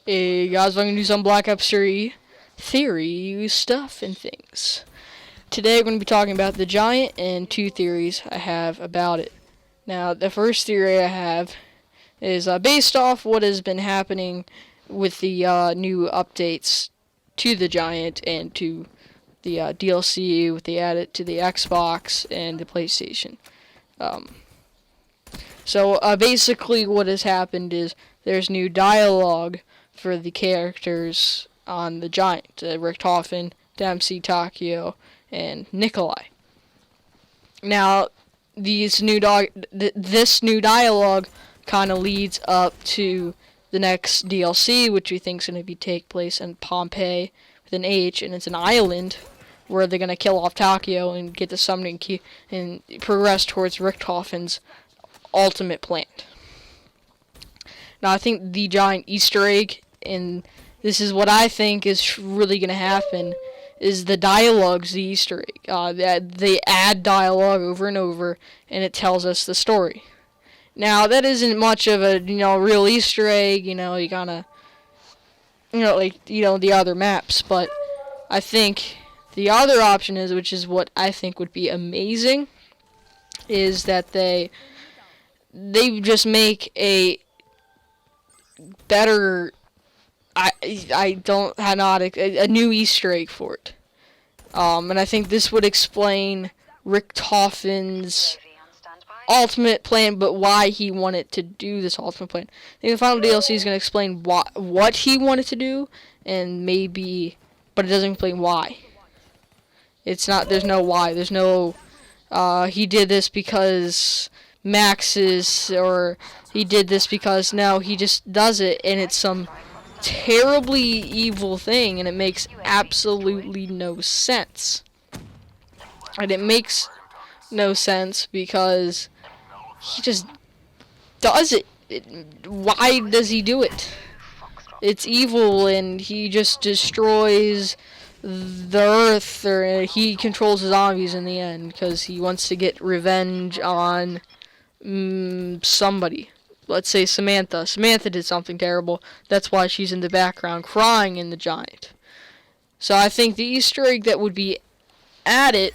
Hey guys, I'm going to do some Black Ops 3 theory stuff and things. Today we're going to be talking about the Giant and two theories I have about it. Now, the first theory I have is based off what has been happening with the new updates to the Giant and to the DLC with the added to the Xbox and the PlayStation. So basically what has happened is there's new dialogue for the characters on the Giant, Richtofen, Dempsey, Takio, and Nikolai. Now, this new dialogue kind of leads up to the next DLC, which we think is going to take place in Pompeii with an H, and it's an island where they're going to kill off Takio and get the summoning key and progress towards Richtofen's ultimate plan. Now, I think the Giant Easter egg, and this is what I think is really going to happen, is the dialogue's the Easter egg. They add dialogue over and over, and it tells us the story. Now, that isn't much of a, real Easter egg, you gotta, the other maps, but I think the other option is, which is what I think would be amazing, is that they just make a better, a new Easter egg for it. And I think this would explain Richtofen's ultimate plan, but why he wanted to do this ultimate plan. I think the final DLC is going to explain what he wanted to do, and maybe, but it doesn't explain why. There's no why. There's no, he did this because Max's, or he did this because, no, he just does it, and it's some terribly evil thing, and it makes absolutely no sense. And it makes no sense because he just does it. Why does he do it? It's evil, and he just destroys the earth, or he controls the zombies in the end because he wants to get revenge on somebody. Let's say Samantha. Samantha did something terrible. That's why she's in the background crying in the Giant. So I think the Easter egg that would be added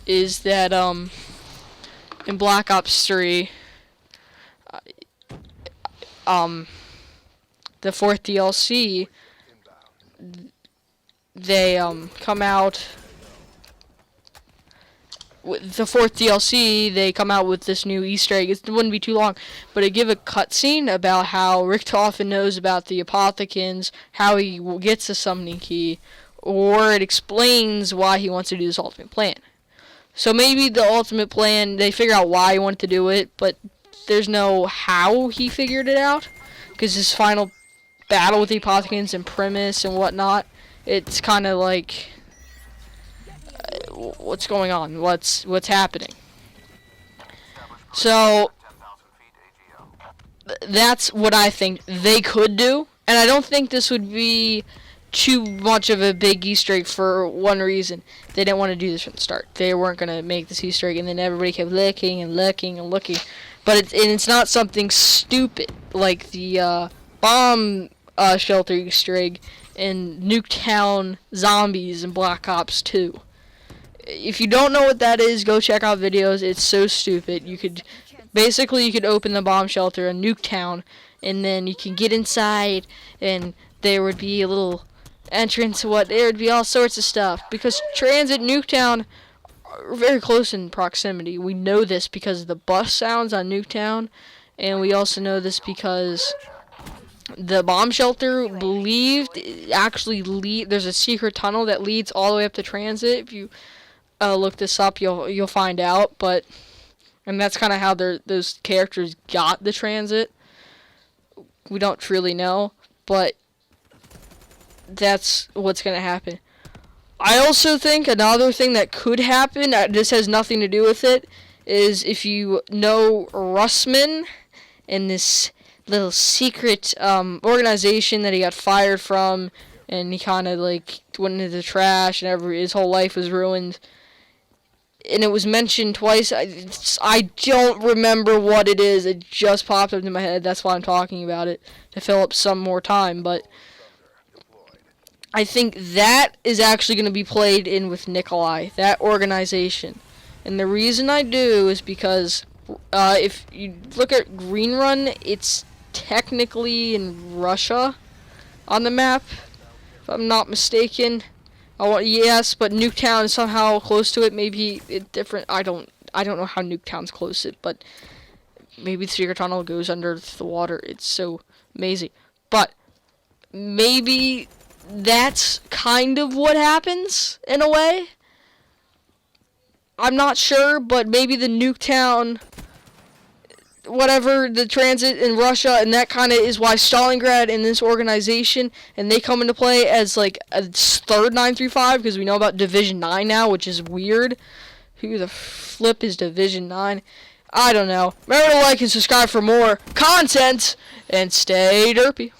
is that in Black Ops 3, the fourth DLC, they come out with the fourth DLC. They come out with this new Easter egg. It wouldn't be too long, but it give a cutscene about how Richtofen knows about the Apothecans, how he gets the summoning key, or it explains why he wants to do this ultimate plan. So maybe the ultimate plan, they figure out why he wanted to do it, but there's no how he figured it out, because his final battle with the Apothecans and Primus and whatnot, it's kind of like, what's going on? What's happening? So that's what I think they could do, and I don't think this would be too much of a big Easter egg for one reason. They didn't want to do this from the start. They weren't going to make this Easter egg, and then everybody kept looking and looking and looking. But it's not something stupid like the bomb shelter Easter egg in Nuketown Zombies and Black Ops 2. If you don't know what that is, go check out videos. It's so stupid. You could open the bomb shelter in Nuketown, and then you can get inside, and there would be a little entrance. There would be all sorts of stuff, because Transit and Nuketown are very close in proximity. We know this because of the bus sounds on Nuketown, and we also know this because the bomb shelter there's a secret tunnel that leads all the way up to Transit. If you look this up, you'll find out. And that's kind of how those characters got the Transit. We don't truly know, but that's what's going to happen. I also think another thing that could happen, this has nothing to do with it, is if you know Russman and this little secret organization that he got fired from, and he kind of went into the trash, and his whole life was ruined. and it was mentioned twice. I don't remember what it is. It just popped up in my head. That's why I'm talking about it, to fill up some more time. But I think that is actually going to be played in with Nikolai, that organization. And the reason I do is because if you look at Green Run, it's technically in Russia on the map, if I'm not mistaken. Yes, but Nuketown is somehow close to it. Maybe it different. I don't know how Nuketown's close to it, but maybe the secret tunnel goes under the water. It's so amazing. But maybe that's kind of what happens in a way. I'm not sure, but maybe the Nuketown, whatever, the transit in Russia, and that kind of is why Stalingrad and this organization, and they come into play as like a third 935, because we know about Division 9 now, which is weird. Who the flip is Division 9? I don't know. Remember to like and subscribe for more content, and stay derpy.